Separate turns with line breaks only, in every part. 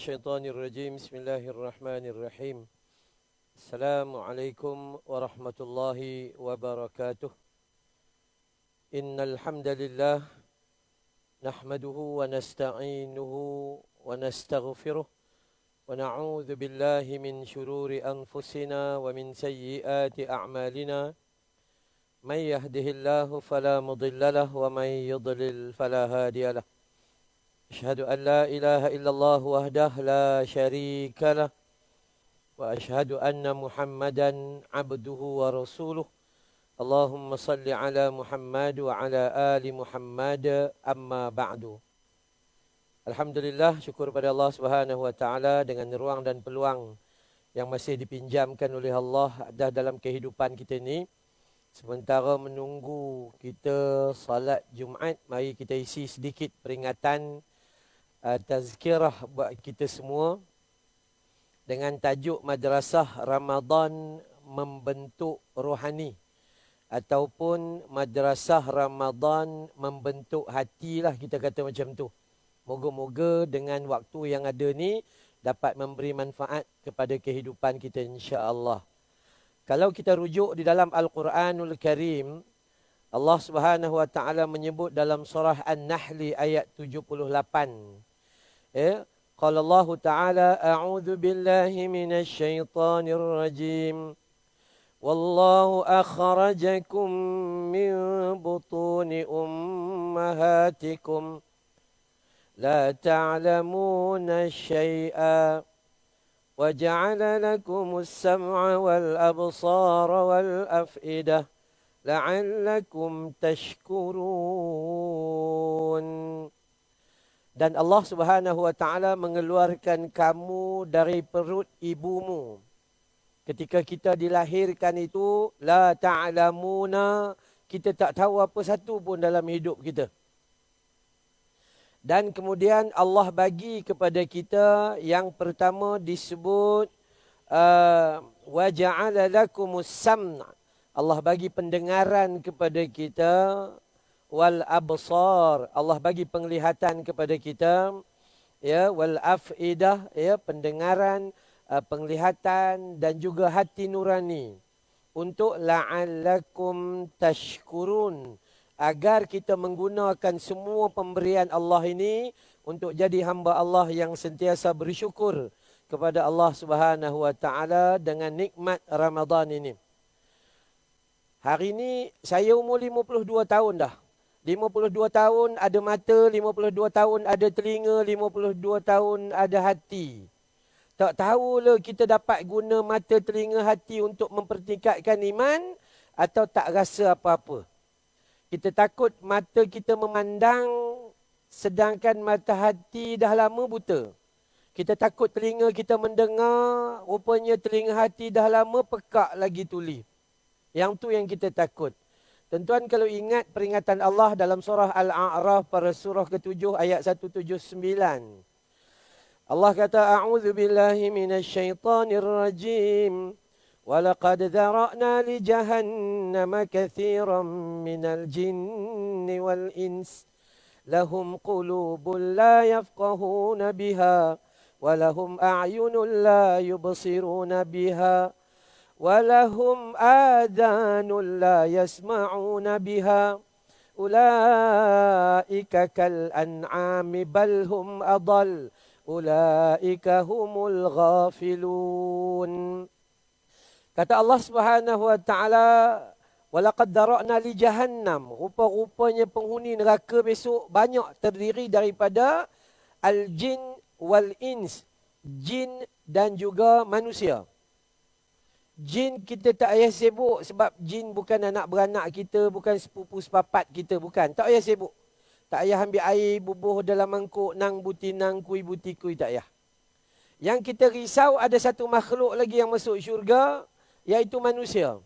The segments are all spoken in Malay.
الشيطان الرجيم بسم الله الرحمن الرحيم السلام عليكم ورحمة الله وبركاته إن الحمد لله نحمده ونستعينه ونستغفره ونعوذ بالله من شرور أنفسنا ومن سيئات أعمالنا من يهده الله فلا مضل له ومن يضلل فلا هادي له أشهد أن لا إله إلا الله وحده لا شريك له وأشهد أن محمدا عبده ورسوله اللهم صل على محمد وعلى آل محمد أما بعد. Alhamdulillah, syukur pada Allah Subhanahu wa taala dengan ruang dan peluang yang masih dipinjamkan oleh Allah dalam kehidupan kita ni. Sementara menunggu kita salat Jumaat, mari kita isi sedikit peringatan tazkirah buat kita semua dengan tajuk Madrasah Ramadan Membentuk Rohani ataupun Madrasah Ramadan Membentuk Hati lah, kita kata macam tu. Moga-moga dengan waktu yang ada ni dapat memberi manfaat kepada kehidupan kita insya-Allah. Kalau kita rujuk di dalam Al-Quranul Karim, Allah Subhanahu wa taala menyebut dalam surah An-Nahl ayat 78. Qala Allah Ta'ala a'udzu billahi minasy syaithanir rajim. Wallahu akhrajakum min butuni ummahatikum la ta'lamuna syai'a wa ja'ala lakumus sam'a wal absara wal af'idah la'allakum tashkurun. Dan Allah Subhanahu wa taala mengeluarkan kamu dari perut ibumu. Ketika kita dilahirkan itu, la ta'lamuna, kita tak tahu apa satu pun dalam hidup kita. Dan kemudian Allah bagi kepada kita yang pertama disebut wa ja'ala lakumus sam'. Allah bagi pendengaran kepada kita. Wal absar, Allah bagi penglihatan kepada kita, ya, wal afidah, ya, pendengaran, penglihatan dan juga hati nurani, untuk la'allakum tashkurun, agar kita menggunakan semua pemberian Allah ini untuk jadi hamba Allah yang sentiasa bersyukur kepada Allah Subhanahu wa taala dengan nikmat Ramadan ini. Hari ini saya umur 52 tahun dah. 52 tahun ada mata, 52 tahun ada telinga, 52 tahun ada hati. Tak tahulah kita dapat guna mata, telinga, hati untuk mempertingkatkan iman atau tak rasa apa-apa. Kita takut mata kita memandang sedangkan mata hati dah lama buta. Kita takut telinga kita mendengar, rupanya telinga hati dah lama pekak lagi tuli. Yang tu yang kita takut. Tuan-tuan, kalau ingat peringatan Allah dalam surah Al-A'raf pada surah ke-7 ayat 179. Allah kata, A'udzu billahi minasy syaithanir rajim. Wa laqad dzara'na li jahannama katsiran minal jinni wal ins. Lahum qulubun la yafqahuna biha wa lahum a'yunun la yubsiruna biha. وَلَهُمْ آذَانٌ لَا يَسْمَعُونَ بِهَا أُولَئِكَ كَالْأَنْعَامِ بَلْ هُمْ أَضَلُّ أُولَئِكَ هُمُ الْغَافِلُونَ. Kata Allah Subhanahu wa taala, وَلَقَدْ ذَرَأْنَا لِجَهَنَّمَ, rupa-rupanya penghuni neraka besok banyak terdiri daripada al-jin wal-ins, jin dan juga manusia. Jin kita tak payah sibuk sebab jin bukan anak beranak kita, bukan sepupu sepapat kita, bukan. Tak payah sibuk. Tak payah ambil air bubuh dalam mangkuk, nang butinang, kui butikui, tak payah. Yang kita risau ada satu makhluk lagi yang masuk syurga, iaitu manusia.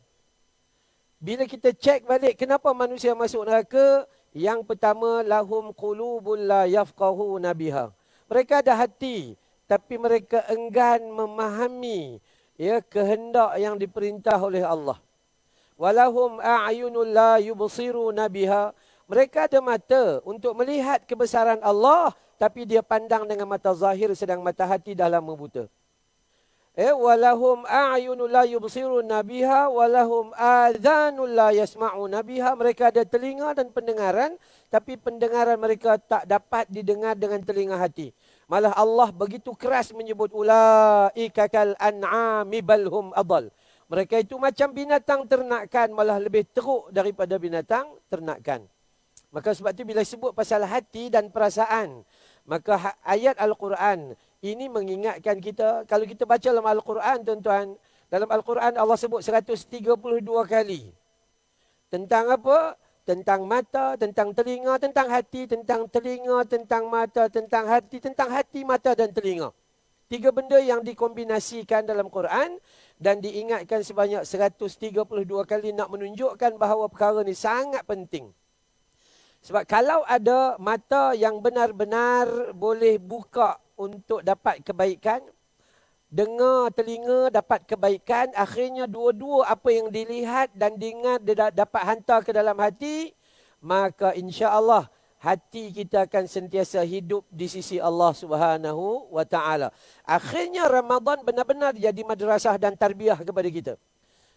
Bila kita cek balik kenapa manusia masuk neraka, yang pertama, lahum qulubun la yafqahuna biha. Mereka ada hati, tapi mereka enggan memahami, ya, kehendak yang diperintah oleh Allah. Walahum a'yunun la yubsiruna biha. Mereka ada mata untuk melihat kebesaran Allah, tapi dia pandang dengan mata zahir, sedang mata hati dah lama buta. Walahum a'yunun la yubsiruna biha walahum adhanun la yasma'una biha. Mereka ada telinga dan pendengaran, tapi pendengaran mereka tak dapat didengar dengan telinga hati. Malah Allah begitu keras menyebut ulaika kal an'ami bal hum adall. Mereka itu macam binatang ternakan, malah lebih teruk daripada binatang ternakan. Maka sebab itu bila sebut pasal hati dan perasaan, maka ayat Al-Quran ini mengingatkan kita, kalau kita baca dalam Al-Quran, tuan-tuan, dalam Al-Quran Allah sebut 132 kali. Tentang apa? Tentang mata, tentang telinga, tentang hati, tentang telinga, tentang mata, tentang hati, mata dan telinga. 3 benda yang dikombinasikan dalam Quran dan diingatkan sebanyak 132 kali nak menunjukkan bahawa perkara ni sangat penting. Sebab kalau ada mata yang benar-benar boleh buka untuk dapat kebaikan, dengar telinga dapat kebaikan, akhirnya dua-dua apa yang dilihat dan diingat dia dapat hantar ke dalam hati, maka insya-Allah hati kita akan sentiasa hidup di sisi Allah Subhanahu wa taala. Akhirnya Ramadan benar-benar jadi madrasah dan tarbiyah kepada kita.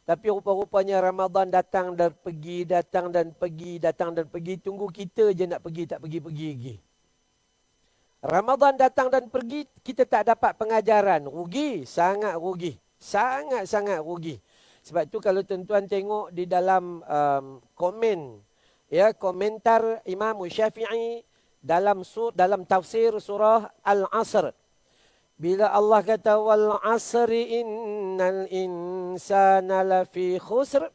Tapi rupa-rupanya Ramadan datang dan pergi, datang dan pergi, datang dan pergi. Tunggu kita je nak pergi, tak pergi-pergi lagi. Ramadan datang dan pergi, kita tak dapat pengajaran. Rugi, sangat rugi. Sangat-sangat rugi. Sebab tu kalau tuan-tuan tengok di dalam komen, ya, komentar Imam Syafi'i dalam tafsir surah Al-Asr. Bila Allah kata wal asri innal insana lafi khusr,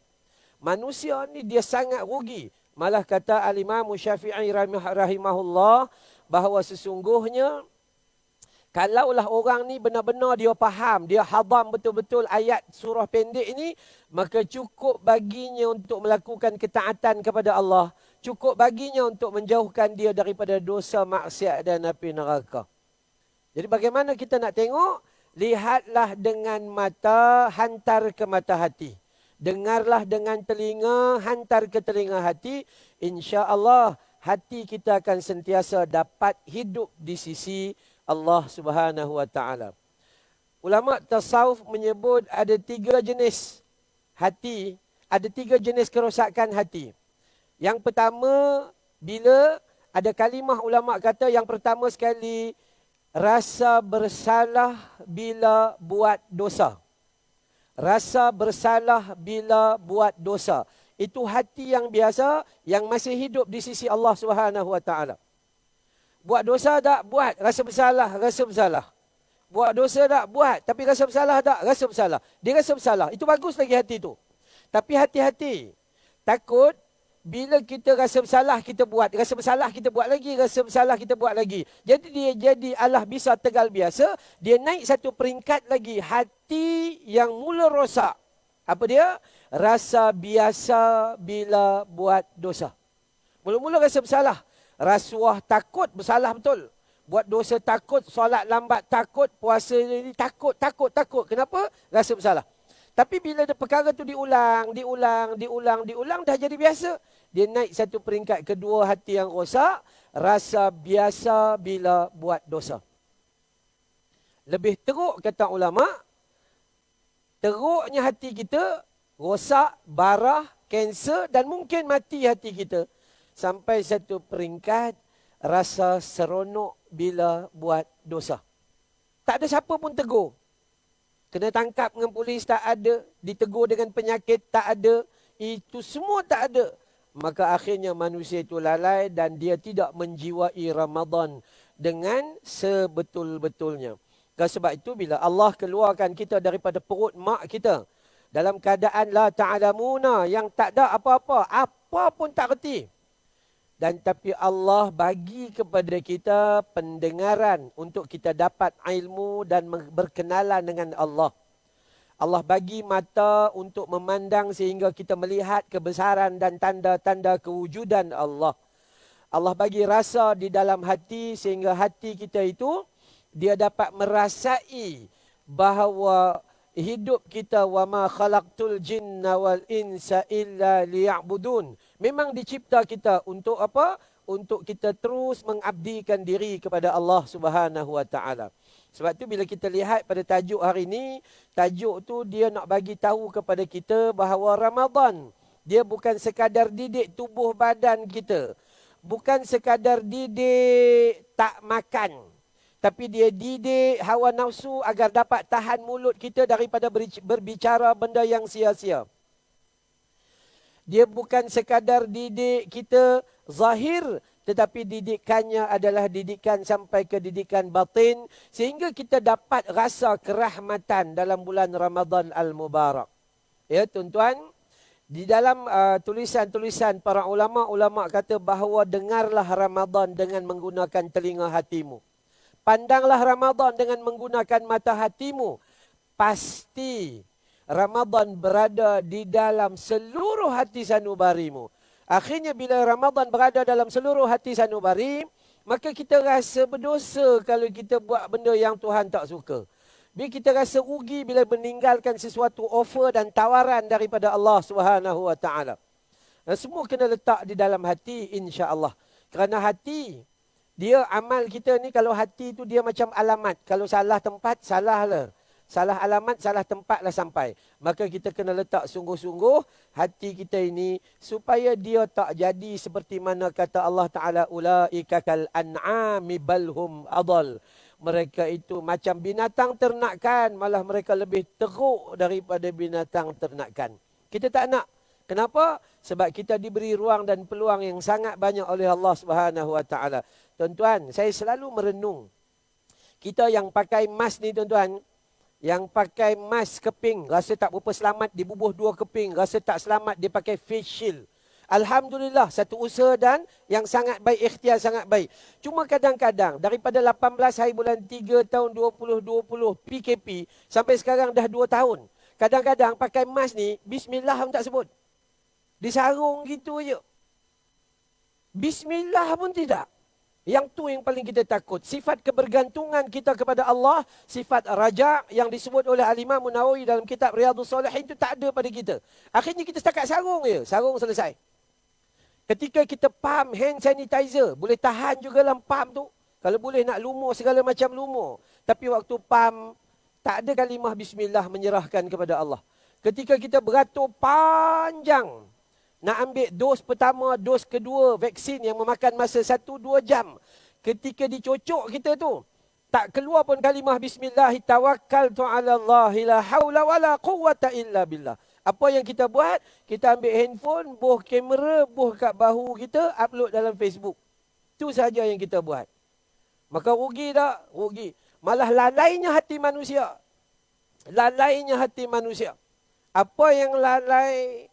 manusia ni dia sangat rugi. Malah kata Al-Imam Syafi'i rahimahullah bahawa sesungguhnya kalaulah orang ni benar-benar dia faham, dia hadam betul-betul ayat surah pendek ini, maka cukup baginya untuk melakukan ketaatan kepada Allah. Cukup baginya untuk menjauhkan dia daripada dosa, maksiat dan api neraka. Jadi bagaimana kita nak tengok? Lihatlah dengan mata, hantar ke mata hati. Dengarlah dengan telinga, hantar ke telinga hati. InsyaAllah hati kita akan sentiasa dapat hidup di sisi Allah Subhanahu wa taala. Ulama tasawuf menyebut ada 3 jenis hati, ada 3 jenis kerosakan hati. Yang pertama, bila ada kalimah ulama kata yang pertama sekali, rasa bersalah bila buat dosa. Rasa bersalah bila buat dosa. Itu hati yang biasa, yang masih hidup di sisi Allah Subhanahu wa taala. Buat dosa tak? Buat. Rasa bersalah, rasa bersalah. Buat dosa tak? Buat. Tapi rasa bersalah tak? Rasa bersalah. Dia rasa bersalah. Itu bagus lagi hati tu. Tapi hati-hati. Takut bila kita rasa bersalah, kita buat. Rasa bersalah, kita buat lagi. Rasa bersalah, kita buat lagi. Jadi dia jadi alah bisa tegal biasa. Dia naik satu peringkat lagi. Hati yang mula rosak. Apa dia? Rasa biasa bila buat dosa. Mula-mula rasa bersalah. Rasuah takut, bersalah betul. Buat dosa takut, solat lambat takut, puasa ini takut. Kenapa? Rasa bersalah. Tapi bila perkara tu diulang, dah jadi biasa. Dia naik satu peringkat kedua, hati yang rosak, rasa biasa bila buat dosa. Lebih teruk kata ulama, teruknya hati kita, rosak, barah, kanser dan mungkin mati hati kita. Sampai satu peringkat, rasa seronok bila buat dosa. Tak ada siapa pun tegur. Kena tangkap dengan polis tak ada, ditegur dengan penyakit tak ada, itu semua tak ada. Maka akhirnya manusia itu lalai dan dia tidak menjiwai Ramadan dengan sebetul-betulnya. Sebab itu bila Allah keluarkan kita daripada perut mak kita, dalam keadaan la ta'lamuna, yang tak ada apa-apa, apa pun tak reti. Dan tapi Allah bagi kepada kita pendengaran untuk kita dapat ilmu dan berkenalan dengan Allah. Allah bagi mata untuk memandang sehingga kita melihat kebesaran dan tanda-tanda kewujudan Allah. Allah bagi rasa di dalam hati sehingga hati kita itu dia dapat merasai bahawa hidup kita wa ma khalaqtul jinna wal insa illa liya'budun. Memang dicipta kita untuk apa? Untuk kita terus mengabdikan diri kepada Allah Subhanahu Wa Taala. Sebab tu bila kita lihat pada tajuk hari ini, tajuk tu dia nak bagi tahu kepada kita bahawa Ramadan dia bukan sekadar didik tubuh badan kita. Bukan sekadar didik tak makan. Tapi dia didik hawa nafsu agar dapat tahan mulut kita daripada berbicara benda yang sia-sia. Dia bukan sekadar didik kita zahir, tetapi didikannya adalah didikan sampai ke didikan batin, sehingga kita dapat rasa kerahmatan dalam bulan Ramadan Al-Mubarak. Ya tuan-tuan, di dalam tulisan-tulisan para ulama' kata bahawa dengarlah Ramadan dengan menggunakan telinga hatimu. Pandanglah Ramadan dengan menggunakan mata hatimu. Pasti Ramadan berada di dalam seluruh hati sanubarimu. Akhirnya bila Ramadan berada dalam seluruh hati sanubari, maka kita rasa berdosa kalau kita buat benda yang Tuhan tak suka. Bila kita rasa rugi bila meninggalkan sesuatu offer dan tawaran daripada Allah Subhanahu Wa Taala. Semua kena letak di dalam hati, insya-Allah. Kerana hati, dia amal kita ni, kalau hati tu dia macam alamat. Kalau salah tempat, salah lah. Salah alamat, salah tempat lah sampai. Maka kita kena letak sungguh-sungguh hati kita ini supaya dia tak jadi seperti mana kata Allah Ta'ala, ulaika kal an'ami balhum adal. Mereka itu macam binatang ternakan, malah mereka lebih teruk daripada binatang ternakan. Kita tak nak. Kenapa? Sebab kita diberi ruang dan peluang yang sangat banyak oleh Allah Subhanahu Wa Ta'ala. Tuan-tuan, saya selalu merenung. Kita yang pakai mask ni tuan-tuan, yang pakai mask keping, rasa tak berapa selamat, dibubuh 2 keping, rasa tak selamat, dia pakai face shield. Alhamdulillah, satu usaha dan yang sangat baik, ikhtiar sangat baik. Cuma kadang-kadang, daripada 18 hari bulan 3 tahun 2020 PKP, sampai sekarang dah 2 tahun. Kadang-kadang pakai mask ni, Bismillah pun tak sebut. Disarung gitu je. Bismillah pun tidak. Yang tu yang paling kita takut. Sifat kebergantungan kita kepada Allah, sifat raja' yang disebut oleh Al-Imam Nawawi dalam kitab Riyadhus Shalihin itu tak ada pada kita. Akhirnya kita setakat sarung je. Sarung selesai. Ketika kita pump hand sanitizer, boleh tahan juga dalam pump tu. Kalau boleh nak lumur, segala macam lumur. Tapi waktu pump, tak ada kalimah Bismillah menyerahkan kepada Allah. Ketika kita beratur panjang, nak ambil dos pertama, dos kedua vaksin yang memakan masa 1-2 jam. Ketika dicocok kita tu, tak keluar pun kalimah Bismillah, tawakkaltu ala Allah, la haula wala quwwata illa billah. Apa yang kita buat? Kita ambil handphone, boh kamera, boh kat bahu kita, upload dalam Facebook. Itu sahaja yang kita buat. Maka rugi tak? Rugi. Malah lalainya hati manusia. Lalainya hati manusia. Apa yang lalai?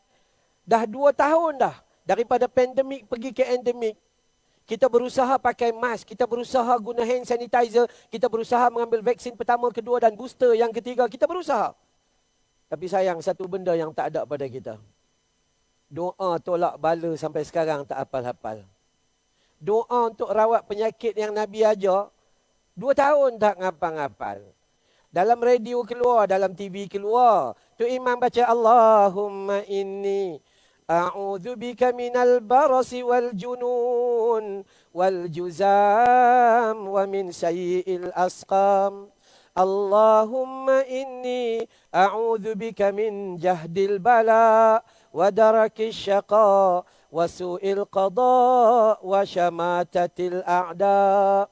Dah 2 tahun dah. Daripada pandemik pergi ke endemik. Kita berusaha pakai mask. Kita berusaha guna hand sanitizer. Kita berusaha mengambil vaksin pertama, kedua dan booster yang ketiga. Kita berusaha. Tapi sayang, satu benda yang tak ada pada kita. Doa tolak bala sampai sekarang tak hafal-hafal. Doa untuk rawat penyakit yang Nabi ajar, 2 tahun tak ngapal-ngapal. Dalam radio keluar, dalam TV keluar. Tu imam baca Allahumma inni a'udzubika minal barasi wal junun wal juzam wa min sayyi'il asqam. Allahumma inni a'udzubika min jahdil bala wa darakis syaqa wa su'il qada wa syamatatil a'da.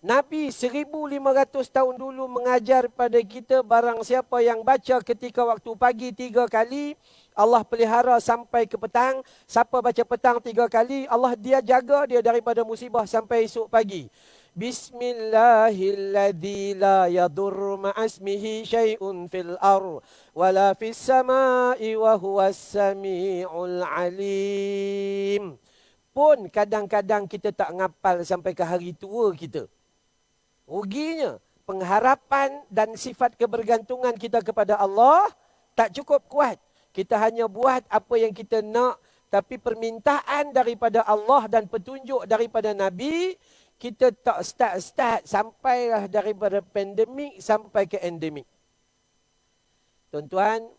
Nabi 1500 tahun dulu mengajar pada kita, barang siapa yang baca ketika waktu pagi 3 kali, Allah pelihara sampai ke petang. Siapa baca petang 3 kali, Allah dia jaga dia daripada musibah sampai esok pagi. Bismillahilladzi la yadur ma'asmihi syai'un fil ar wala fis sama'i wa huwas sami'ul alim. Pun kadang-kadang kita tak ngapal sampai ke hari tua kita. Ruginya, pengharapan dan sifat kebergantungan kita kepada Allah tak cukup kuat. Kita hanya buat apa yang kita nak, tapi permintaan daripada Allah dan petunjuk daripada Nabi, kita tak start sampailah daripada pandemik sampai ke endemik. Tuan-tuan,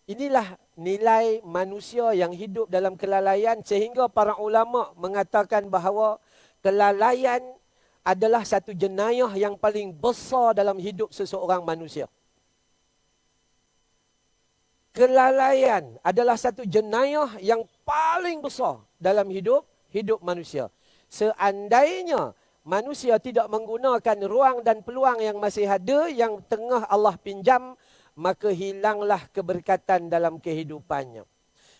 inilah nilai manusia yang hidup dalam kelalaian sehingga para ulama mengatakan bahawa kelalaian adalah satu jenayah yang paling besar dalam hidup seseorang manusia. Kelalaian adalah satu jenayah yang paling besar dalam hidup manusia. Seandainya manusia tidak menggunakan ruang dan peluang yang masih ada, yang tengah Allah pinjam, maka hilanglah keberkatan dalam kehidupannya.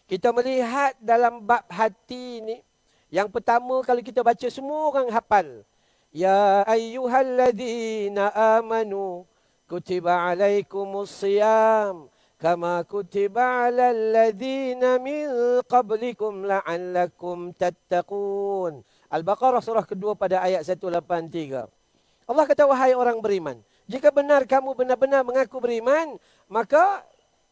Kita melihat dalam bab hati ini, yang pertama kalau kita baca semua orang hafal. Ya ayyuhalladzina amanu kutiba alaikumus siyam kama kutiba alal ladzina min qablikum la'allakum tattaqun. Al-Baqarah surah kedua pada ayat 183. Allah kata, wahai orang beriman, jika benar kamu benar-benar mengaku beriman, maka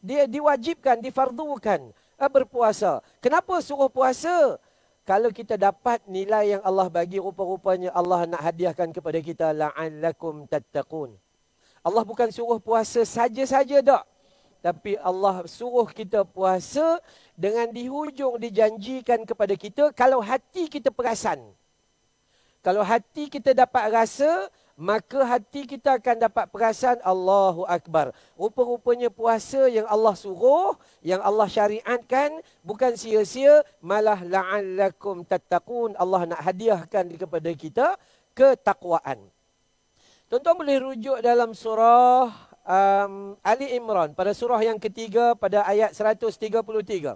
dia diwajibkan, difardukan berpuasa. Kenapa suruh puasa? Kalau kita dapat nilai yang Allah bagi, rupa-rupanya Allah nak hadiahkan kepada kita, la'allakum tattaqun. Allah bukan suruh puasa saja-saja tak. Tapi Allah suruh kita puasa dengan di hujung dijanjikan kepada kita kalau hati kita perasan. Kalau hati kita dapat rasa, maka hati kita akan dapat perasan Allahu Akbar. Rupa-rupanya puasa yang Allah suruh, yang Allah syariatkan, bukan sia-sia, malah la'allakum tattaqun. Allah nak hadiahkan kepada kita ketakwaan. Tuan-tuan boleh rujuk dalam surah Ali Imran pada surah yang ketiga pada ayat 133.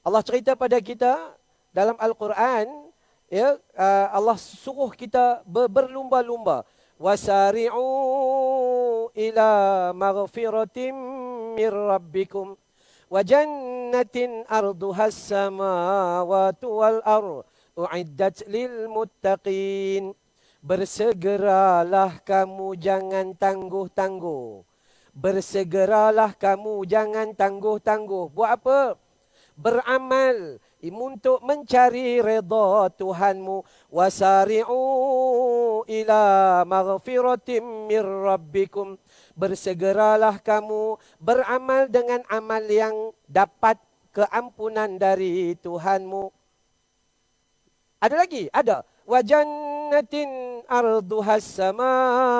Allah cerita pada kita dalam Al-Quran, ya, Allah suruh kita berlumba-lumba. Wasari'u ila maghfiratin mir rabbikum wa jannatin arduhas samawati wal ardh u'iddat lil muttaqin. Bersegeralah kamu, jangan tangguh-tangguh. Bersegeralah kamu, jangan tangguh-tangguh. Buat apa? Beramal untuk mencari redha Tuhanmu. Wasari'u ila maghfiratin mir rabbikum. Bersegeralah kamu beramal dengan amal yang dapat keampunan dari Tuhanmu. Ada lagi? Ada. Wa jannatin arduhas samawati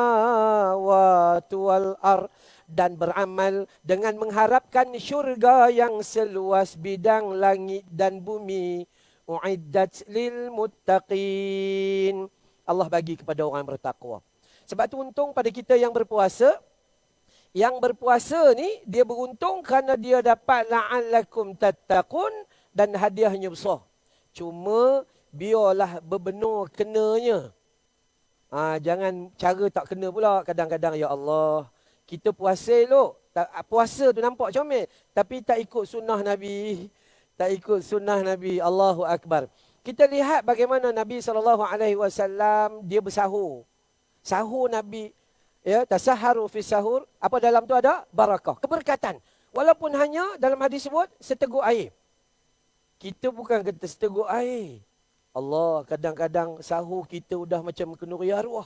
wal ardh, dan beramal dengan mengharapkan syurga yang seluas bidang langit dan bumi. Uiddat lil muttaqin. Allah bagi kepada orang bertakwa. Sebab tu untung pada kita yang berpuasa. Yang berpuasa ni dia beruntung kerana dia dapat la'allakum tattaqun dan hadiahnya besar. Cuma biarlah berbenar kenanya. Jangan cara tak kena pula. Kadang-kadang, ya Allah, kita puasa elok. Puasa tu nampak comel. Tapi tak ikut sunnah Nabi. Tak ikut sunnah Nabi. Allahu Akbar. Kita lihat bagaimana Nabi SAW, dia bersahur. Sahur Nabi, ya, tasaharu fi sahur. Apa dalam tu ada? Barakah. Keberkatan. Walaupun hanya dalam hadis sebut seteguk air. Kita bukan kata seteguk air. Allah, kadang-kadang sahur kita udah macam kenduri arwah.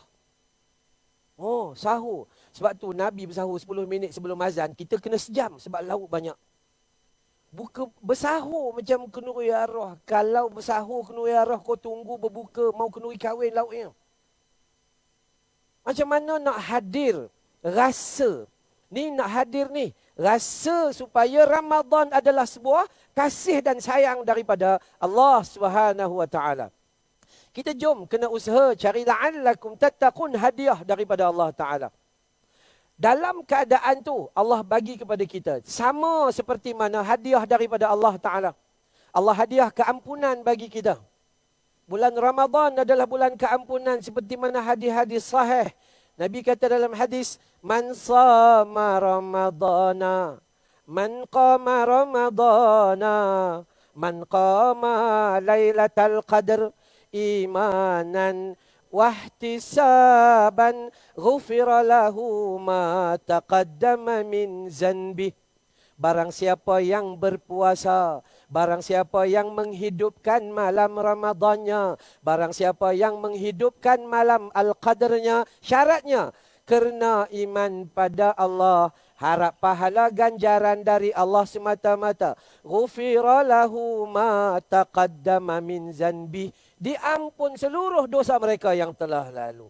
Oh, sahur. Sebab tu Nabi bersahur 10 minit sebelum azan, kita kena sejam sebab lauk banyak. Buka bersahur macam kenduri arwah. Kalau bersahur kenduri arwah, kau tunggu berbuka, mau kenduri kahwin lauknya. Macam mana nak hadir rasa? Ni nak hadir ni. Rasa supaya Ramadan adalah sebuah kasih dan sayang daripada Allah Subhanahu wa taala. Kita jom kena usaha cari la'allakum tattaqun, hadiah daripada Allah taala. Dalam keadaan tu Allah bagi kepada kita sama seperti mana hadiah daripada Allah taala. Allah hadiah keampunan bagi kita. Bulan Ramadan adalah bulan keampunan seperti mana hadis-hadis sahih. Nabi kata dalam hadis, man sama Ramadana, man qama Ramadana, man qama Lailatul Qadr imanan wahtisaban ghufira lahu ma taqaddama min zanbi. Barang siapa yang berpuasa, barang siapa yang menghidupkan malam Ramadannya, barang siapa yang menghidupkan malam Al-Qadarnya, syaratnya kerana iman pada Allah, harap pahala ganjaran dari Allah semata-mata. Ghufira lahu ma taqaddama min zanbi. Diampun seluruh dosa mereka yang telah lalu.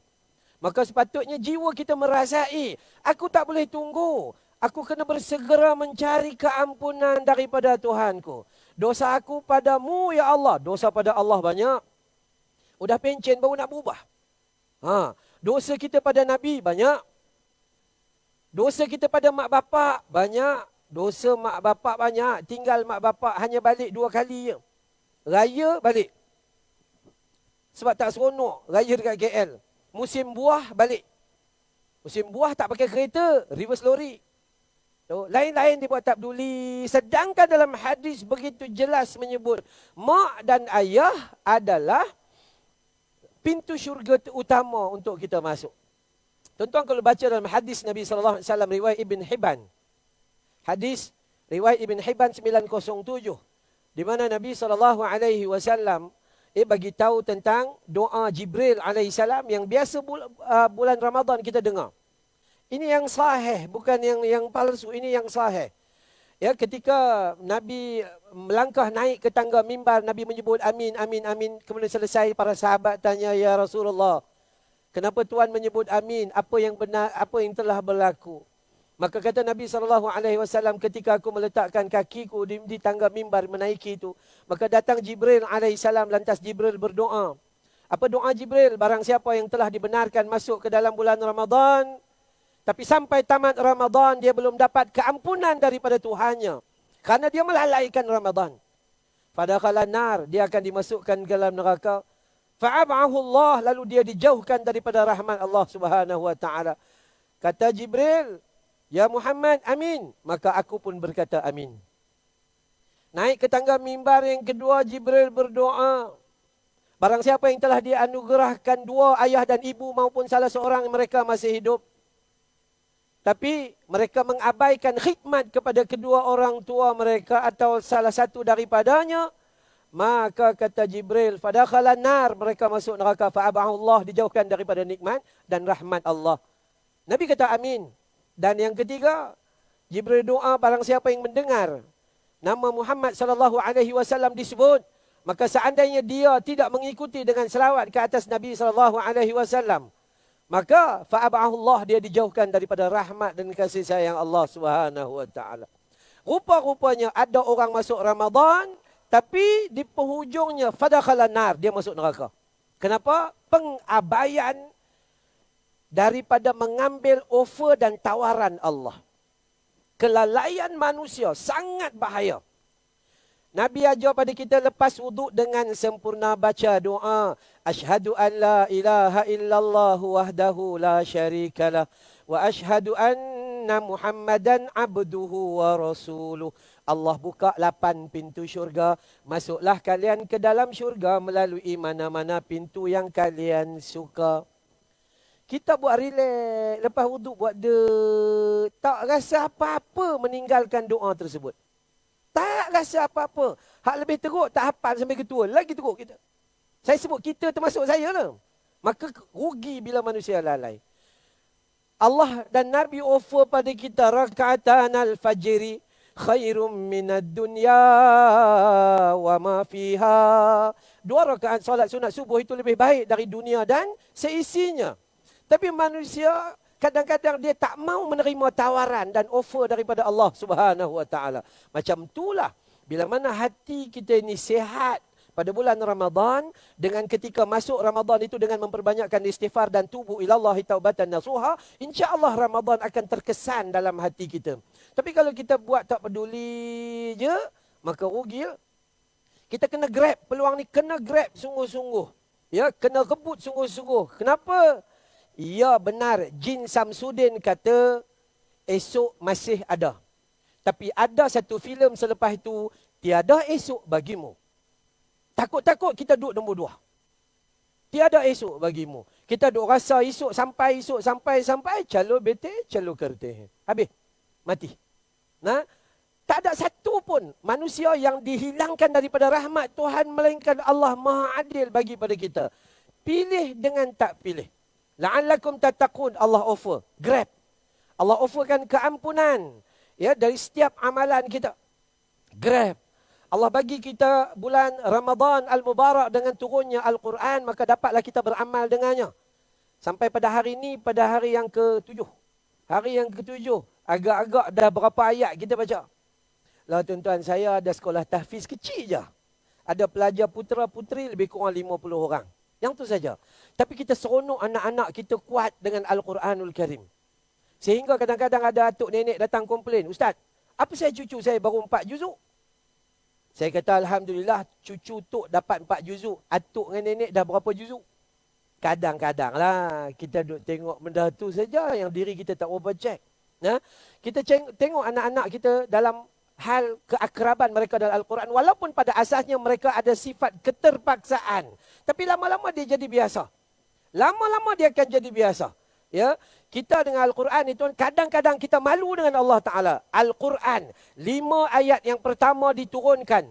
Maka sepatutnya jiwa kita merasai, aku tak boleh tunggu. Aku kena bersegera mencari keampunan daripada Tuhanku. Dosa aku padamu, ya Allah. Dosa pada Allah banyak. Udah pencen baru nak berubah. Dosa kita pada Nabi banyak. Dosa kita pada mak bapak banyak. Dosa mak bapak banyak. Tinggal mak bapak hanya balik 2 kali je. Raya balik. Sebab tak seronok raya dekat KL. Musim buah balik. Musim buah tak pakai kereta, reverse lori. Lain-lain dia buat tak peduli. Sedangkan dalam hadis begitu jelas menyebut mak dan ayah adalah pintu syurga utama untuk kita masuk. Tuan-tuan kalau baca dalam hadis Nabi SAW riwayat Ibn Hibban. Hadis riwayat Ibn Hibban 907. Di mana Nabi SAW bagi tahu tentang doa Jibril alaihissalam yang biasa bulan Ramadan kita dengar. Ini yang sahih, bukan yang palsu, ini yang sahih. Ya, ketika Nabi melangkah naik ke tangga mimbar, Nabi menyebut amin, amin, amin. Kemudian selesai, para sahabat tanya, ya Rasulullah, kenapa Tuhan menyebut amin? Apa yang benar, apa yang telah berlaku? Maka kata Nabi SAW, ketika aku meletakkan kakiku di tangga mimbar menaiki itu, maka datang Jibril alaihissalam, lantas Jibril berdoa. Apa doa Jibril? Barang siapa yang telah dibenarkan masuk ke dalam bulan Ramadan, tapi sampai tamat Ramadan, dia belum dapat keampunan daripada Tuhannya. Karena dia melalaikan Ramadan. Fadakhala nar, dia akan dimasukkan ke dalam neraka. Fa'ab'ahu Allah, lalu dia dijauhkan daripada rahmat Allah Subhanahu wa taala. Kata Jibril, ya Muhammad, amin. Maka aku pun berkata amin. Naik ke tangga mimbar yang kedua, Jibril berdoa. Barang siapa yang telah dianugerahkan 2 ayah dan ibu maupun salah seorang mereka masih hidup, tapi mereka mengabaikan khidmat kepada kedua orang tua mereka atau salah satu daripadanya, maka kata Jibril, fadakhala nar, mereka masuk neraka, fa'abahu Allah, dijauhkan daripada nikmat dan rahmat Allah. Nabi kata amin. Dan yang ketiga, Jibril doa, barang siapa yang mendengar nama Muhammad SAW disebut, maka seandainya dia tidak mengikuti dengan selawat ke atas Nabi SAW, maka fa'abahu Allah, dia dijauhkan daripada rahmat dan kasih sayang Allah Subhanahu wa taala. Rupa-rupanya ada orang masuk Ramadan, tapi di penghujungnya fadakhala nar, dia masuk neraka. Kenapa? Pengabaian daripada mengambil offer dan tawaran Allah. Kelalaian manusia sangat bahaya. Nabi ajar pada kita lepas wuduk dengan sempurna baca doa. Ashhadu an la ilaha illallah wahdahu la syarikalah. Wa ashhadu anna Muhammadan abduhu wa rasuluh. Allah buka 8 pintu syurga. Masuklah kalian ke dalam syurga melalui mana-mana pintu yang kalian suka. Kita buat relax. Lepas wuduk buat tak rasa apa-apa meninggalkan doa tersebut. Tak rasa apa-apa. Hak lebih teruk tak hafal sampai ketua. Lagi teruk kita. Saya sebut kita termasuk saya lah. Maka rugi bila manusia lalai. Allah dan Nabi offer pada kita raka'atan al-fajri khairum minad dunya wa ma fiha. 2 rakaat solat sunat subuh itu lebih baik dari dunia dan seisinya. Tapi manusia kadang-kadang dia tak mau menerima tawaran dan offer daripada Allah Subhanahu wa taala. Macam itulah bila mana hati kita ini sihat pada bulan Ramadan, dengan ketika masuk Ramadan itu dengan memperbanyakkan istighfar dan tubu ilallah taubatan nasuha, insya-Allah Ramadan akan terkesan dalam hati kita. Tapi kalau kita buat tak peduli je, maka rugi. Kita kena grab peluang ni, kena grab sungguh-sungguh. Ya, kena rebut sungguh-sungguh. Kenapa? Ya benar, Jin Samsudin kata esok masih ada. Tapi ada satu filem selepas itu, tiada esok bagimu. Takut-takut kita duduk nombor 2. Tiada esok bagimu. Kita duk rasa esok sampai, calo bete, calo kerteh. Habis, mati. Nah, tak ada satu pun manusia yang dihilangkan daripada rahmat Tuhan, melainkan Allah Maha Adil bagi pada kita. Pilih dengan tak pilih. La'allakum tattaqun, Allah offer. Grab. Allah offerkan keampunan ya dari setiap amalan kita. Grab. Allah bagi kita bulan Ramadan Al-Mubarak dengan turunnya Al-Quran, maka dapatlah kita beramal dengannya. Sampai pada hari ini, pada hari yang ke-7. Hari yang ke-7, agak-agak dah berapa ayat kita baca. Lah tuan-tuan, saya ada sekolah tahfiz kecil je. Ada pelajar putera-puteri lebih kurang 50 orang. Yang tu saja. Tapi kita seronok anak-anak kita kuat dengan Al-Quranul Karim. Sehingga kadang-kadang ada atuk nenek datang komplain, Ustaz, apa saya cucu saya baru 4 juzuk? Saya kata Alhamdulillah, cucu tok dapat 4 juzuk. Atuk dengan nenek dah berapa juzuk? Kadang-kadang lah kita duk tengok benda tu saja yang diri kita tak berapa cek. Nah, kita tengok anak-anak kita dalam hal keakraban mereka dalam Al-Quran. Walaupun pada asasnya mereka ada sifat keterpaksaan. Tapi lama-lama dia jadi biasa. Lama-lama dia akan jadi biasa. Ya, kita dengan Al-Quran itu kadang-kadang kita malu dengan Allah Ta'ala. Al-Quran, 5 ayat yang pertama diturunkan.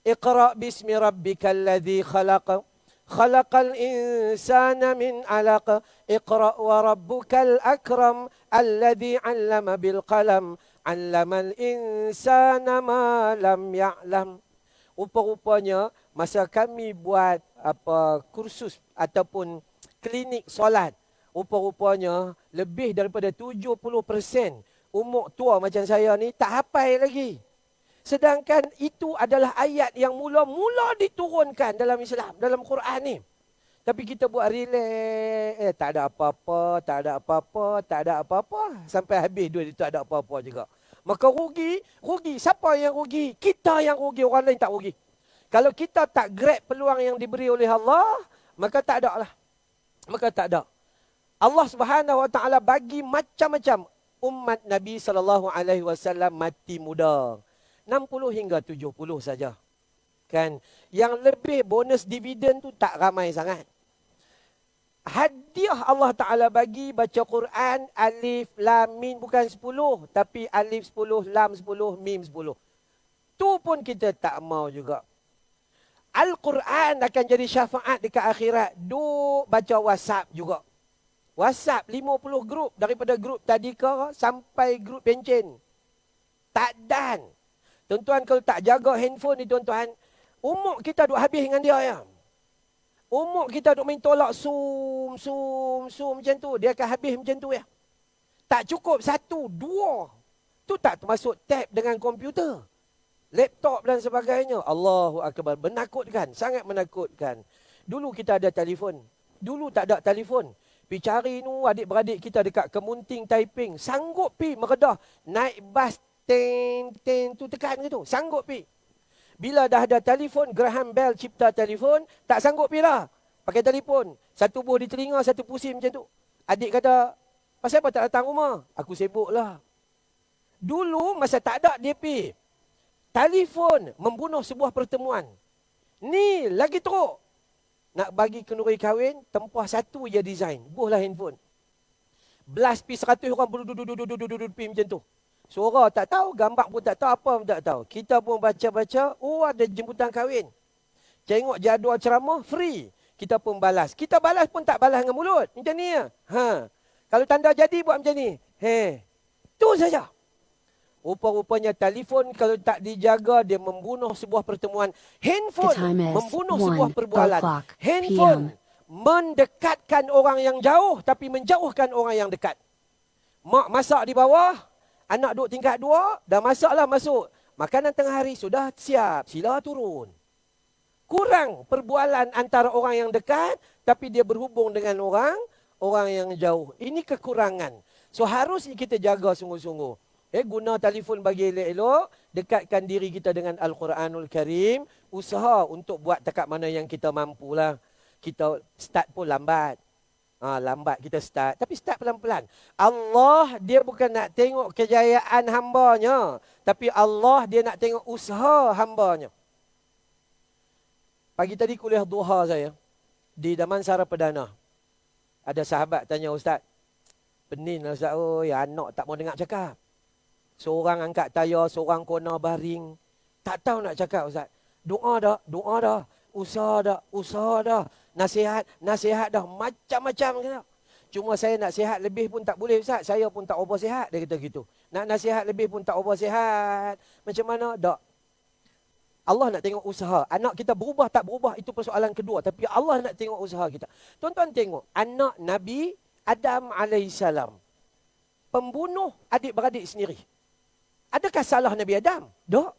Iqra' bismi rabbikal ladzi khalaq. Khalaqal insana min 'alaq. Iqra' wa rabbukal akram. Alladzi 'allama bil qalam. 'Allamal insana ma lam ya'lam. Rupa-rupanya masa kami buat kursus ataupun klinik solat, rupa-rupanya lebih daripada 70% umur tua macam saya ni tak hafal lagi. Sedangkan itu adalah ayat yang mula-mula diturunkan dalam Islam, dalam Quran ni. Tapi kita buat relax, tak ada apa-apa, tak ada apa-apa, tak ada apa-apa. Sampai habis duit itu tak ada apa-apa juga. Maka rugi. Siapa yang rugi? Kita yang rugi, orang lain tak rugi. Kalau kita tak grab peluang yang diberi oleh Allah, maka tak ada lah. Maka tak ada. Allah Subhanahu Wa Taala bagi macam-macam umat Nabi SAW mati muda. 60 hingga 70 saja. Kan? Yang lebih bonus dividen tu tak ramai sangat. Hadiah Allah Ta'ala bagi baca Quran, alif, lam, mim bukan 10. Tapi alif 10, lam 10, mim 10. Tu pun kita tak mau juga. Al-Quran akan jadi syafaat dekat akhirat. Duk baca WhatsApp juga. WhatsApp 50 grup. Daripada grup tadika sampai grup pencen. Tak dan. Tuan-tuan kalau tak jaga handphone ni tuan-tuan, umur kita duk habis dengan dia ya. Umur kita duk main tolak zoom macam tu. Dia akan habis macam tu ya. Tak cukup 1, 2. Tu tak termasuk tab dengan komputer. Laptop dan sebagainya. Allahu Akbar. Menakutkan. Sangat menakutkan. Dulu kita ada telefon. Dulu tak ada telefon. Pergi cari nu adik-beradik kita dekat Kemunting, Taiping. Sanggup pi meredah. Naik bas. Ten tu tekan gitu. Sanggup pi. Bila dah ada telefon, Graham Bell cipta telefon, tak sanggup pi lah. Pakai telefon. Satu buah di telinga, satu pusing macam tu. Adik kata, pasal apa tak datang rumah? Aku sibuk lah. Dulu masa tak ada dia pi. Telefon membunuh sebuah pertemuan. Ni lagi teruk. Nak bagi kenduri kahwin, tempah satu je design. Buhlah handphone. Belas pi 100 orang duduk pi macam tu. Suara tak tahu, gambar pun tak tahu, apa pun tak tahu. Kita pun baca-baca, oh ada jemputan kahwin. Tengok jadual ceramah, free. Kita pun balas. Kita balas pun tak balas dengan mulut. Macam ni ya. Kalau tanda jadi buat macam ni. Tu saja. Rupa-rupanya telefon kalau tak dijaga, dia membunuh sebuah pertemuan. Handphone membunuh sebuah perbualan. Handphone mendekatkan orang yang jauh, tapi menjauhkan orang yang dekat. Mak masak di bawah, anak duduk tingkat 2, dah masaklah masuk. Makanan tengah hari sudah siap, sila turun. Kurang perbualan antara orang yang dekat, tapi dia berhubung dengan orang yang jauh. Ini kekurangan. So harusnya kita jaga sungguh-sungguh. Guna telefon bagi elok-elok, dekatkan diri kita dengan Al-Quranul Karim, usaha untuk buat dekat mana yang kita mampulah. Kita start pun lambat. Lambat kita start. Tapi start pelan-pelan. Allah dia bukan nak tengok kejayaan hambanya. Tapi Allah dia nak tengok usaha hambanya. Pagi tadi kuliah duha saya. Di Damansara Perdana. Ada sahabat tanya Ustaz. Pening lah Ustaz. Oh ya anak tak mau dengar cakap. Seorang angkat tayar, seorang kona baring. Tak tahu nak cakap Ustaz. Doa dah. Usaha dah. Nasihat dah. Macam-macam. Cuma saya nak sihat lebih pun tak boleh Ustaz. Saya pun tak berapa sihat. Dia kata gitu. Nak nasihat lebih pun tak berapa sihat. Macam mana? Tak. Allah nak tengok usaha. Anak kita berubah tak berubah, itu persoalan kedua. Tapi Allah nak tengok usaha kita. Tuan-tuan tengok, anak Nabi Adam alaihissalam. Pembunuh adik-beradik sendiri. Adakah salah Nabi Adam? Tak.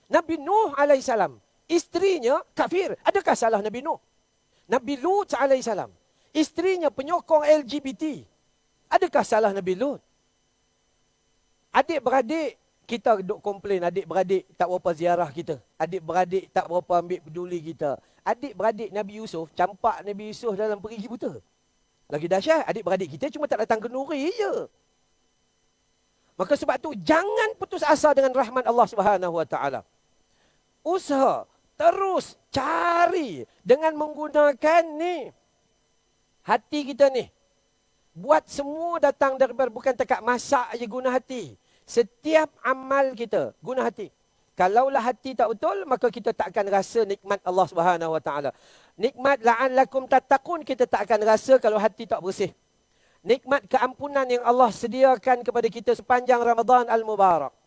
Nabi Nuh alaihissalam. Isterinya kafir. Adakah salah Nabi Nuh? Nabi Lut alaihissalam. Isterinya penyokong LGBT. Adakah salah Nabi Lut? Adik-beradik, kita duk komplain adik-beradik tak berapa ziarah kita. Adik-beradik tak berapa ambil peduli kita. Adik-beradik Nabi Yusuf, campak Nabi Yusuf dalam perigi buta. Lagi dahsyat, adik-beradik kita cuma tak datang ke nuri je. Maka sebab tu, jangan putus asa dengan rahmat Allah Subhanahu Wa Taala. Usaha, terus cari dengan menggunakan ni. Hati kita ni. Buat semua datang daripada, bukan tekat masak je guna hati. Setiap amal kita guna hati. Kalaulah hati tak betul, maka kita tak akan rasa nikmat Allah Subhanahu Wa Taala. Nikmat la'allakum tattaqun kita tak akan rasa kalau hati tak bersih. Nikmat keampunan yang Allah sediakan kepada kita sepanjang Ramadan Al-Mubarak.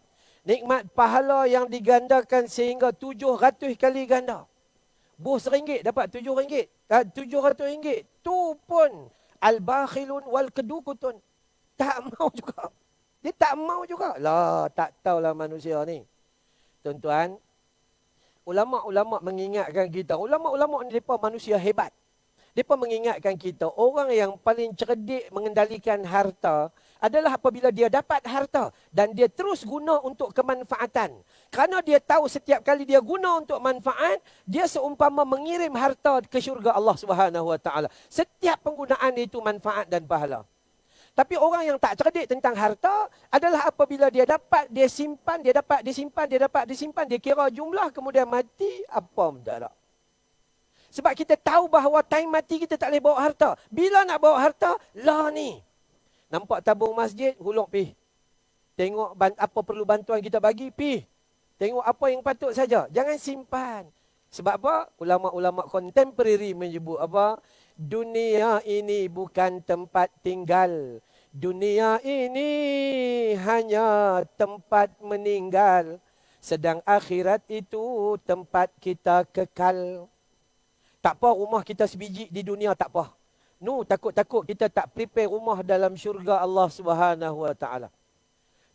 Nikmat pahala yang digandakan sehingga 700 kali ganda. Buh RM1 dapat RM7. RM700. Tu pun al-bakhilun wal kedukutun. Tak mau juga. Dia tak mau juga. Lah, tak tahulah manusia ni. Tuan-tuan, ulama-ulama mengingatkan kita. Ulama-ulama ni mereka manusia hebat. Mereka mengingatkan kita, orang yang paling cerdik mengendalikan harta adalah apabila dia dapat harta dan dia terus guna untuk kemanfaatan. Kerana dia tahu setiap kali dia guna untuk manfaat, dia seumpama mengirim harta ke syurga Allah Subhanahu Wa Taala. Setiap penggunaan itu manfaat dan pahala. Tapi orang yang tak cerdik tentang harta adalah apabila dia dapat, dia simpan, dia dapat, dia simpan, dia dapat, dia simpan, dia kira jumlah, kemudian mati, apa pun tak ada. Sebab kita tahu bahawa time mati kita tak boleh bawa harta. Bila nak bawa harta, lah ni. Nampak tabung masjid, huluk pi. Tengok apa perlu bantuan kita bagi, pi. Tengok apa yang patut saja. Jangan simpan. Sebab apa? Ulama-ulama contemporary menyebut apa? Dunia ini bukan tempat tinggal. Dunia ini hanya tempat meninggal. Sedang akhirat itu tempat kita kekal. Tak apa rumah kita sebiji di dunia, tak apa. Takut-takut kita tak prepare rumah dalam syurga Allah Subhanahu Wa Taala.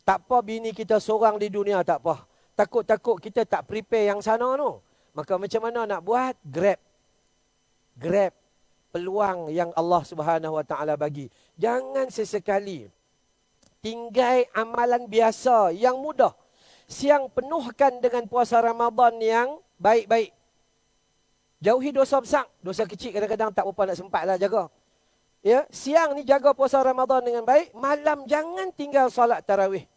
Tak apa bini kita seorang di dunia, tak apa. Takut-takut kita tak prepare yang sana tu. Maka macam mana nak buat? Grab peluang yang Allah Subhanahu Wa Taala bagi. Jangan sesekali tinggal amalan biasa yang mudah. Siang penuhkan dengan puasa Ramadan yang baik-baik. Jauhi dosa besar. Dosa kecil kadang-kadang tak berapa nak sempat lah jaga. Ya, siang ni jaga puasa Ramadan dengan baik. Malam jangan tinggal solat tarawih.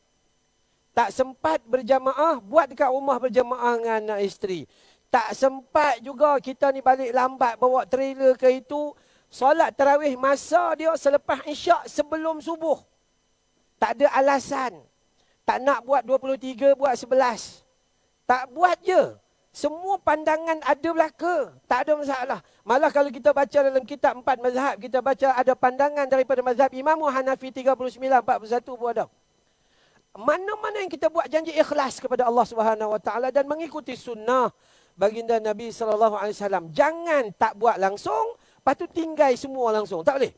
Tak sempat berjamaah, buat dekat rumah berjamaah dengan anak isteri. Tak sempat juga kita ni balik lambat bawa trailer ke itu. Solat tarawih masa dia selepas isyak sebelum subuh. Tak ada alasan. Tak nak buat 23, buat 11. Tak buat je. Semua pandangan ada belaka. Tak ada masalah. Malah kalau kita baca dalam kitab 4 mazhab, kita baca ada pandangan daripada mazhab Imam Hanafi 39, 41 pun ada. Mana-mana yang kita buat janji ikhlas kepada Allah Subhanahu Wa Taala dan mengikuti sunnah baginda Nabi SAW. Jangan tak buat langsung, lepas tu tinggal semua langsung. Tak boleh.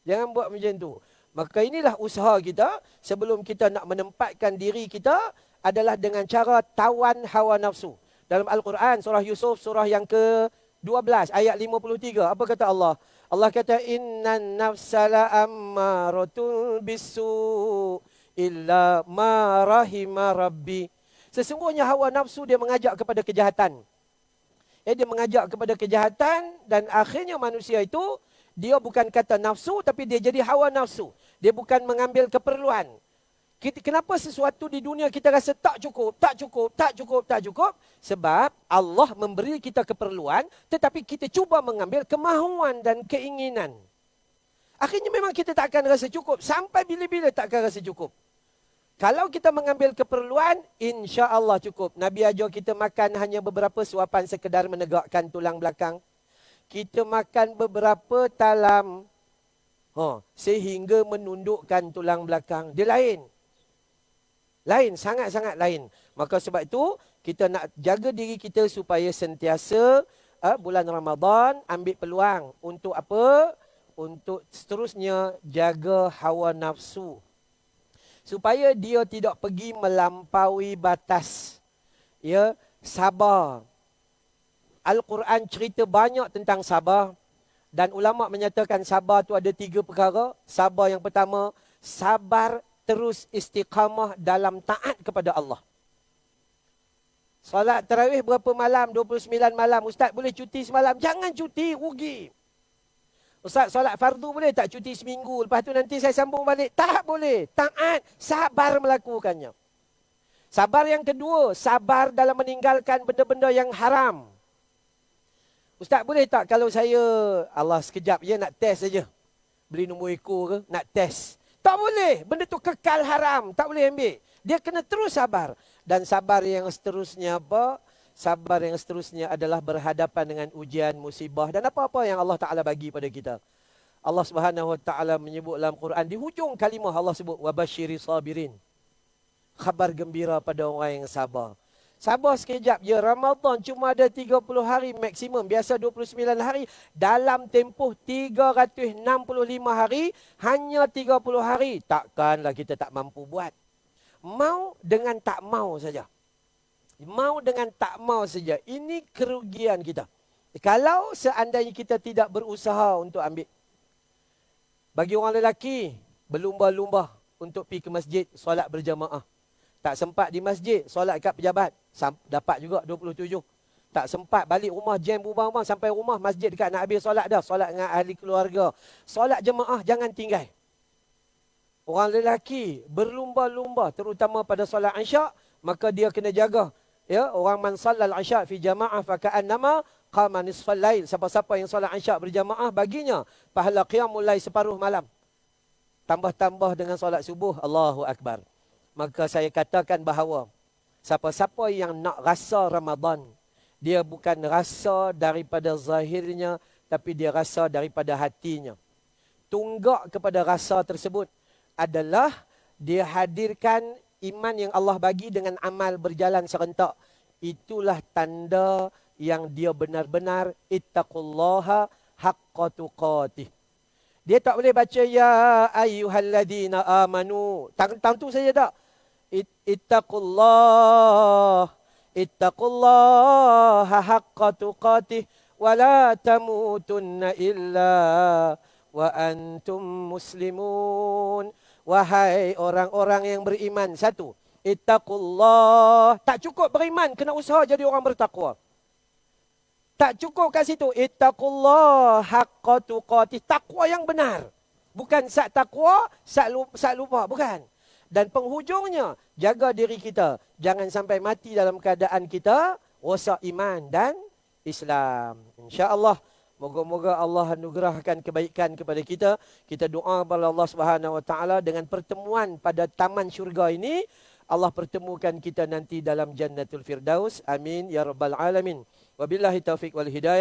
Jangan buat macam tu. Maka inilah usaha kita sebelum kita nak menempatkan diri kita adalah dengan cara tawan hawa nafsu. Dalam Al-Quran, surah Yusuf, surah yang ke-12, ayat 53. Apa kata Allah? Allah kata, Innan nafsala ammaratun bisu illa ma rahima rabbi. Sesungguhnya hawa nafsu dia mengajak kepada kejahatan. Dia mengajak kepada kejahatan dan akhirnya manusia itu, dia bukan kata nafsu tapi dia jadi hawa nafsu. Dia bukan mengambil keperluan. Kenapa sesuatu di dunia kita rasa tak cukup? Sebab Allah memberi kita keperluan tetapi kita cuba mengambil kemahuan dan keinginan. Akhirnya memang kita tak akan rasa cukup. Sampai bila-bila tak akan rasa cukup. Kalau kita mengambil keperluan, insya-Allah cukup. Nabi ajar kita makan hanya beberapa suapan sekedar menegakkan tulang belakang. Kita makan beberapa talam. Sehingga menundukkan tulang belakang. Dia lain. Lain, sangat-sangat lain. Maka sebab itu, kita nak jaga diri kita supaya sentiasa bulan Ramadan ambil peluang. Untuk apa? Untuk seterusnya jaga hawa nafsu. Supaya dia tidak pergi melampaui batas. Ya, sabar. Al-Quran cerita banyak tentang sabar. Dan ulama' menyatakan sabar tu ada 3 perkara. Sabar yang pertama, sabar terus istiqamah dalam taat kepada Allah. Solat tarawih berapa malam? 29 malam. Ustaz boleh cuti semalam? Jangan cuti, rugi. Ustaz solat fardu boleh tak cuti seminggu? Lepas tu nanti saya sambung balik. Tak boleh. Taat, sabar melakukannya. Sabar yang kedua, sabar dalam meninggalkan benda-benda yang haram. Ustaz boleh tak kalau saya, Allah sekejap je nak test saja. Beli nombor ekor ke, nak test. Tak boleh, benda tu kekal haram, tak boleh ambil. Dia kena terus sabar. Dan sabar yang seterusnya apa? Sabar yang seterusnya adalah berhadapan dengan ujian, musibah dan apa-apa yang Allah Ta'ala bagi pada kita. Allah Subhanahu Wa Ta'ala menyebut dalam Quran, di hujung kalimah Allah sebut, wabashiri sabirin. Khabar gembira pada orang yang sabar. Sabar sekejap je. Ramadan cuma ada 30 hari maksimum. Biasa 29 hari. Dalam tempoh 365 hari, hanya 30 hari. Takkanlah kita tak mampu buat. Mau dengan tak mau saja. Mau dengan tak mau saja. Ini kerugian kita. Kalau seandainya kita tidak berusaha untuk ambil. Bagi orang lelaki, berlumba-lumba untuk pergi ke masjid, solat berjamaah. Tak sempat di masjid, solat kat pejabat. Dapat juga 27. Tak sempat balik rumah, jam rumah sampai rumah, masjid dekat nak habis solat dah. Solat dengan ahli keluarga. Solat jemaah jangan tinggal. Orang lelaki berlumba-lumba terutama pada solat isyak, maka dia kena jaga. Ya, orang man sallal isyak fi jamaah fa ka'annama qama nisfal lail. Siapa-siapa yang solat isyak berjamaah, baginya pahala qiyamul lail separuh malam. Tambah-tambah dengan solat subuh, Allahu Akbar. Maka saya katakan bahawa siapa-siapa yang nak rasa Ramadan, dia bukan rasa daripada zahirnya, tapi dia rasa daripada hatinya. Tunggak kepada rasa tersebut adalah dia hadirkan iman yang Allah bagi dengan amal berjalan serentak. Itulah tanda yang dia benar-benar ittaqullaha haqqa tuqatih. Dia tak boleh baca ya ayyuhalladzina amanu. Tentu saja tak. Ittaqullaha haqqa tuqatih wa la tamutunna illa wa antum muslimun. Wahai orang-orang yang beriman. Satu, ittaqullah. Tak cukup beriman, kena usaha jadi orang bertakwa. Tak cukup kat situ. Ittaqullah haqqa tuqatih. Takwa yang benar. Bukan sat takwa, sat lupa. Bukan. Dan penghujungnya, jaga diri kita. Jangan sampai mati dalam keadaan kita rosak iman dan Islam. InsyaAllah, moga-moga Allah anugerahkan kebaikan kepada kita. Kita doa kepada Allah Subhanahu Wa Taala dengan pertemuan pada taman syurga ini. Allah pertemukan kita nanti dalam Jannatul Firdaus. Amin ya rabbal alamin. Wabillahi taufiq wal hidayah.